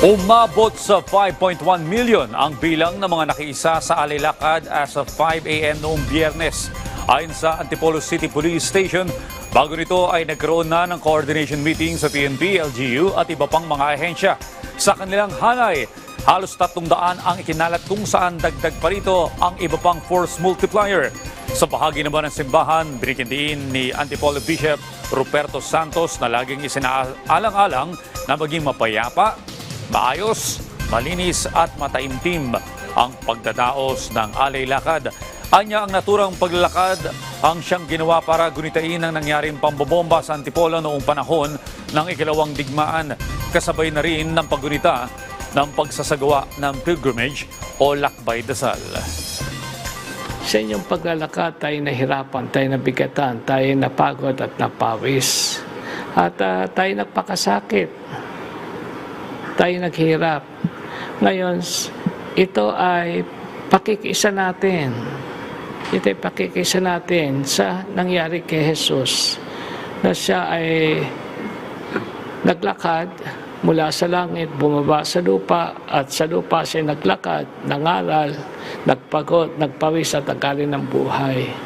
Umabot sa 5.1 million ang bilang ng mga nakiisa sa alilakad as of 5 a.m. noong Biyernes. Ayon sa Antipolo City Police Station, bago nito ay nagkaroon na ng coordination meeting sa PNP, LGU at iba pang mga ahensya. Sa kanilang hanay, halos 300 ang ikinalat kung saan dagdag pa rito ang iba pang force multiplier. Sa bahagi naman ng simbahan, binikindiin ni Antipolo Bishop Ruperto Santos na laging isinaalang-alang na maging mapayapa, maayos, malinis at mataimtim ang pagdadaos ng alay lakad. Anya ang naturang paglalakad ang siyang ginawa para gunitain ang nangyaring pambobomba sa Antipolo noong panahon ng ikalawang digmaan. Kasabay na rin ng paggunita ng pagsasagawa ng pilgrimage o lakbay dasal. Sa inyong paglalakad, tayo nahirapan, tayo nabigatan, tayo napagod at napawis. At tayo nagpakasakit. Tayo naghirap. Ngayon, ito ay pakikisa natin. Ito ay pakikisa natin sa nangyari kay Jesus na siya ay naglakad mula sa langit, bumaba sa lupa at sa lupa siya naglakad, nangaral, nagpagod, nagpawis at nagkaroon ng buhay.